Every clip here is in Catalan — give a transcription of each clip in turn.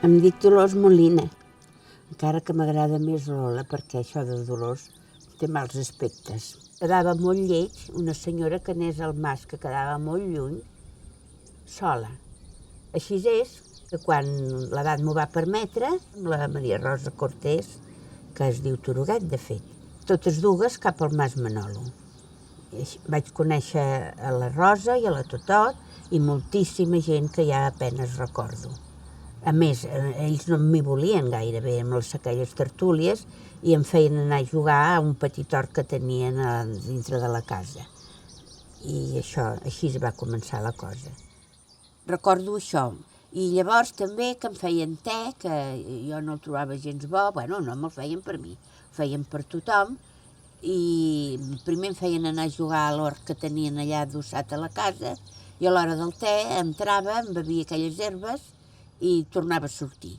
Em dic Dolors Molina, encara que m'agrada més Lola, perquè això de Dolors té mals aspectes. Quedava molt lleig una senyora que anés al mas, que quedava molt lluny, sola. Així és que quan l'edat m'ho va permetre, amb la Maria Rosa Cortés, que es diu Turuguet, de fet, totes dues cap al mas Manolo. Vaig conèixer a la Rosa i a la Totot i moltíssima gent que ja apenes recordo. A més, ells no m'hi volien gairebé amb aquelles tertúlies i em feien anar a jugar a un petit hort que tenien dintre de la casa. I això, així es va començar la cosa. Recordo això. I llavors també que em feien te, que jo no el trobava gens bo, bueno, no me'l feien per mi, el feien per tothom, i primer em feien anar a jugar a l'hort que tenien allà adossat a la casa, i a l'hora del te entrava, em bevia aquelles herbes i tornava a sortir.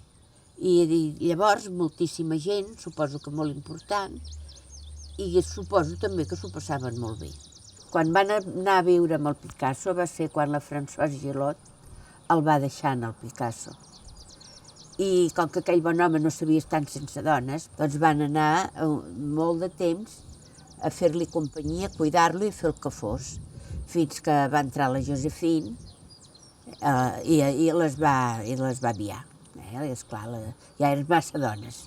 I llavors moltíssima gent, suposo que molt important, i suposo també que s'ho passaven molt bé. Quan van anar a viure amb el Picasso va ser quan la Françoise Gilot el va deixar en el Picasso. I com que aquell bon home no sabia estar sense dones, doncs van anar molt de temps a fer-li companyia, a cuidar-lo i fer el que fos, fins que va entrar la Josephine i les va aviar. Esclar, ja eren massa dones.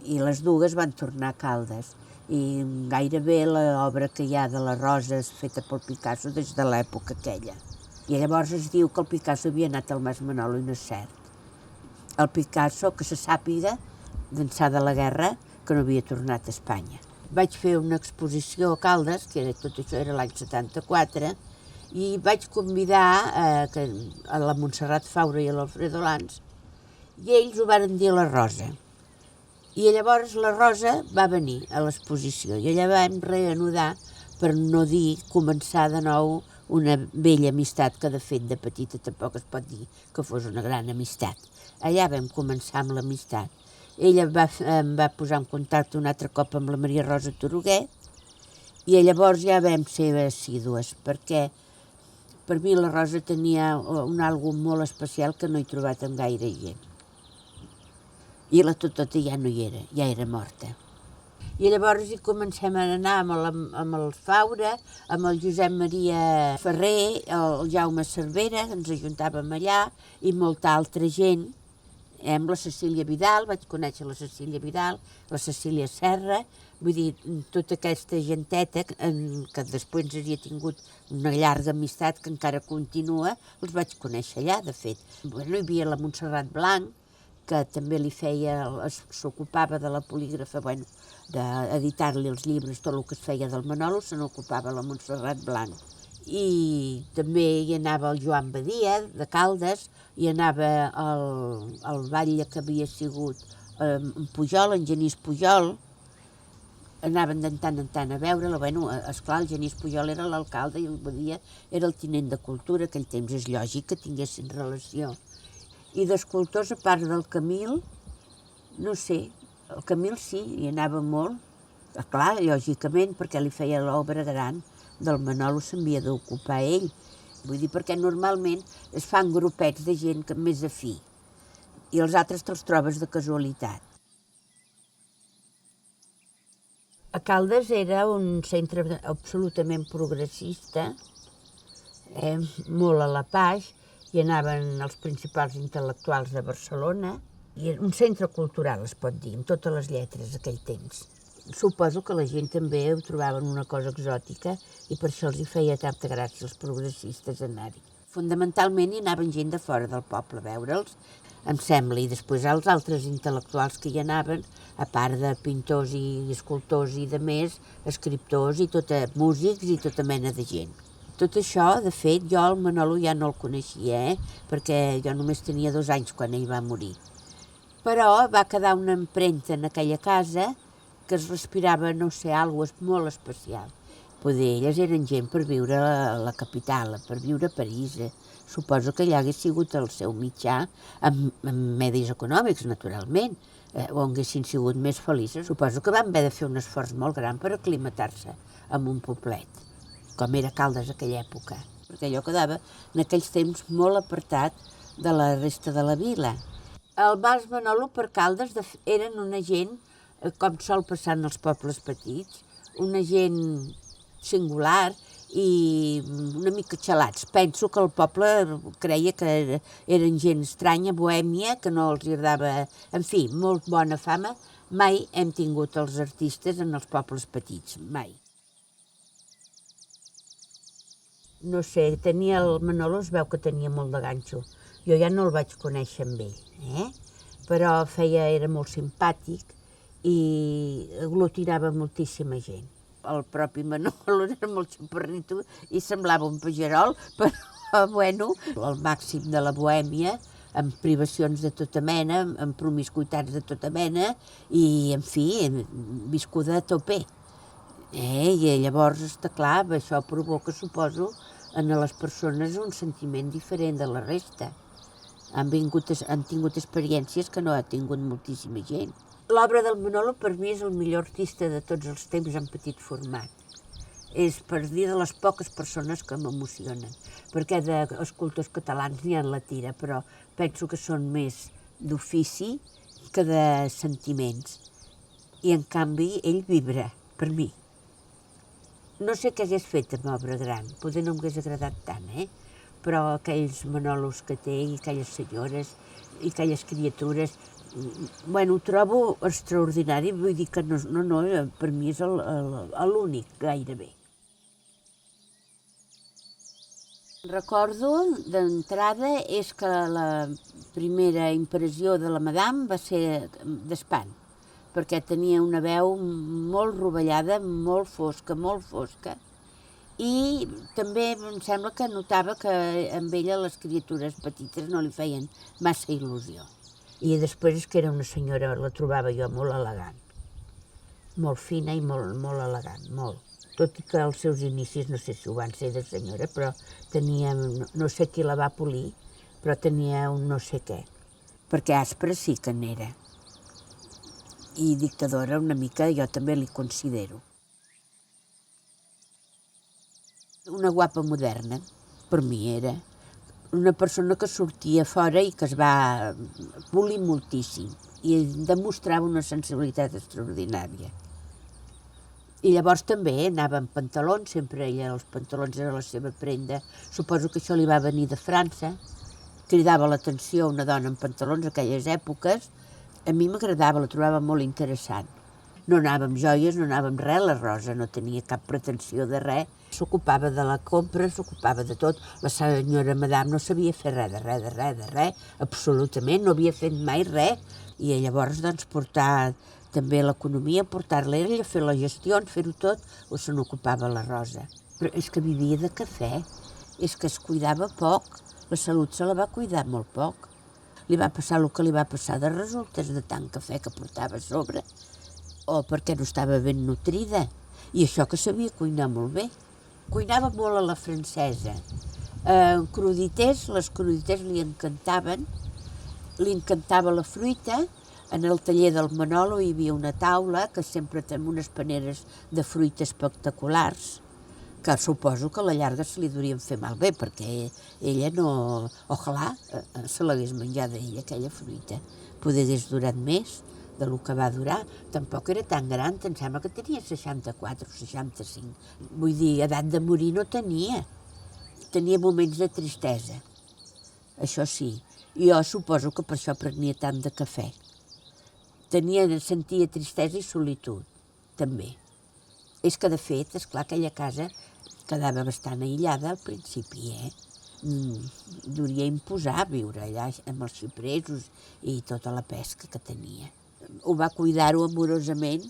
I les dues van tornar a Caldes. I gairebé l'obra que hi ha de la Rosa és feta pel Picasso des de l'època aquella. I llavors es diu que el Picasso havia anat al mas Manolo i no és cert. El Picasso, que se sàpiga, d'ençà de la guerra, que no havia tornat a Espanya. Vaig fer una exposició a Caldes, que tot això era l'any 74, i vaig convidar a la Montserrat Faura i a l'Alfredo Lanz, i ells ho van dir a la Rosa. I llavors la Rosa va venir a l'exposició, i allà vam reanudar, per no dir començar de nou una vella amistat, que de fet de petita tampoc es pot dir que fos una gran amistat. Allà vam començar amb l'amistat. Ella em va posar en contacte un altre cop amb la Maria Rosa Turuguet i llavors ja vam ser assídues, perquè per mi la Rosa tenia un àlbum molt especial que no he trobat amb gaire gent. I la Totota ja no hi era, ja era morta. I llavors hi comencem a anar amb el Faura, amb el Josep Maria Ferrer, el Jaume Cervera, ens ajuntàvem allà, i molta altra gent. Amb la Cecília Vidal, vaig conèixer la Cecília Vidal, la Cecília Serra, vull dir, tota aquesta genteta, que després havia tingut una llarga amistat que encara continua, els vaig conèixer allà, de fet. Bueno, hi havia la Montserrat Blanc, que també s'ocupava de la polígrafa, bueno, d'editar-li els llibres, tot el que es feia del Manolo, se n'ocupava la Montserrat Blanc. I també hi anava el Joan Badia, de Caldes, hi anava el batlle que havia sigut en Pujol, en Genís Pujol, anaven de tant en tant a veure-la. Bueno, esclar, el Genís Pujol era l'alcalde i el Badia era el tinent de cultura, aquell temps és lògic que tinguessin relació. I d'escultors, a part del Camil, no sé, el Camil sí, hi anava molt. Clar, lògicament, perquè li feia l'obra gran del Manolo, s'havia d'ocupar ell. Vull dir, perquè normalment es fan grupets de gent més afí i els altres te'ls trobes de casualitat. A Caldes era un centre absolutament progressista, molt a la Paix, hi anaven els principals intel·lectuals de Barcelona, i era un centre cultural, es pot dir, amb totes les lletres d'aquell temps. Suposo que la gent també ho trobaven una cosa exòtica i per això els hi feia tanta gràcia als progressistes anar-hi. Fundamentalment hi anaven gent de fora del poble a veure'ls, em sembla, i després els altres intel·lectuals que hi anaven, a part de pintors i escultors i de més, escriptors i músics i tota mena de gent. Tot això, de fet, jo el Manolo ja no el coneixia, perquè jo només tenia 2 anys quan ell va morir. Però va quedar una empremta en aquella casa que es respirava, no sé, alguna cosa molt especial. Poder, elles eren gent per viure a la capital, per viure a París. Suposo que allà hagués sigut el seu mitjà, amb medis econòmics, naturalment, o haguessin sigut més felices. Suposo que van haver de fer un esforç molt gran per aclimatar-se en un poblet, com era Caldes aquella època, perquè allò quedava en aquells temps molt apartat de la resta de la vila. El Mas Manolo per Caldes eren una gent, com sol passar en els pobles petits, una gent singular i una mica xalats. Penso que el poble creia que eren gent estranya, bohèmia, que no els agradava... En fi, molt bona fama. Mai hem tingut els artistes en els pobles petits, mai. No sé, el Manolo es veu que tenia molt de ganxo. Jo ja no el vaig conèixer amb ell, però era molt simpàtic i aglutinava moltíssima gent. El propi Manolo era molt xaparrito i semblava un pagerol, però bueno, el màxim de la bohèmia, amb privacions de tota mena, amb promiscuitats de tota mena i, en fi, viscuda a tope. I llavors, està clar, això provoca, suposo, en les persones un sentiment diferent de la resta. Han tingut experiències que no ha tingut moltíssima gent. L'obra del Manolo per mi és el millor artista de tots els temps en petit format. És per dir de les poques persones que m'emocionen, perquè d'escultors catalans n'hi ha en la tira, però penso que són més d'ofici que de sentiments. I en canvi ell vibra, per mi. No sé què hagués fet amb obra gran, potser no m'hagués agradat tant, però aquells Manolos que té i aquelles senyores i aquelles criatures, bueno, ho trobo extraordinari, vull dir que no, per mi és l'únic gairebé. Recordo d'entrada és que la primera impressió de la Madame va ser d'espant, perquè tenia una veu molt rovellada, molt fosca, i també em sembla que notava que amb ella les criatures petites no li feien massa il·lusió. I després és que era una senyora, la trobava jo molt elegant, molt fina i molt elegant, molt. Tot i que als seus inicis, no sé si ho van ser de senyora, però tenia, no sé qui la va polir, però tenia un no sé què, perquè aspra sí que n'era. I dictadora una mica jo també li considero. Una guapa moderna, per mi era. Una persona que sortia fora i que es va polir moltíssim i demostrava una sensibilitat extraordinària. I llavors també anava amb pantalons, sempre ella els pantalons era la seva prenda. Suposo que això li va venir de França. Cridava l'atenció una dona amb pantalons en aquelles èpoques. A mi m'agradava, la trobava molt interessant. No anava amb joies, no anava amb res, la Rosa no tenia cap pretensió de res. S'ocupava de la compra, s'ocupava de tot. La senyora Madame no sabia fer res, de res, absolutament, no havia fet mai res. I llavors, doncs, portar també l'economia, portar-la ella, fer la gestió, fer-ho tot, o se n'ocupava la Rosa. Però és que vivia de cafè, és que es cuidava poc, la salut se la va cuidar molt poc. Li va passar el que li va passar de resultes de tant cafè que portava a sobre, o perquè no estava ben nutrida, i això que sabia cuinar molt bé. Cuinava molt a la francesa. Les crudités li encantaven, li encantava la fruita. En el taller del Manolo hi havia una taula que sempre tenia unes paneres de fruita espectaculars, que suposo que a la llarga se li durien fer malbé, perquè ella no... Ojalà se l'hagués menjat ella, aquella fruita. Poder hagués durat més del que va durar. Tampoc era tan gran, em sembla que tenia 64 o 65. Vull dir, edat de morir no tenia. Tenia moments de tristesa, això sí. I jo suposo que per això prenia tant de cafè. Sentia tristesa i solitud, també. És que, de fet, esclar, aquella casa quedava bastant aïllada al principi, Duria imposar viure allà amb els xipresos i tota la pesca que tenia. Ho va cuidar-ho amorosament,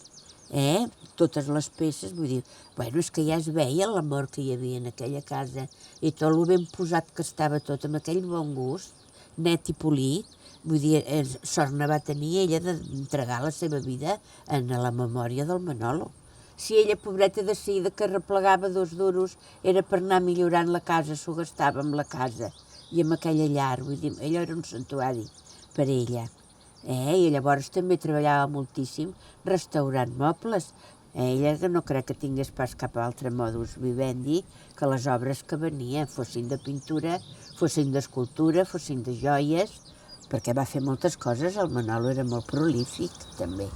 totes les peces, vull dir, bueno, és que ja es veia l'amor que hi havia en aquella casa i tot el ben posat que estava tot, amb aquell bon gust, net i polit. Vull dir, sort ne va tenir ella d'entregar la seva vida en la memòria del Manolo. Si ella, pobreta, decidida que replegava 2 duros era per anar millorant la casa, s'ho gastava amb la casa i amb aquella llar, vull dir, allò era un santuari per ella. I llavors també treballava moltíssim restaurant mobles. Ella que no crec que tingués pas cap altre modus vivendi que les obres que venien, fossin de pintura, fossin d'escultura, fossin de joies. perquè va fer moltes coses, el Manolo era molt prolífic, també.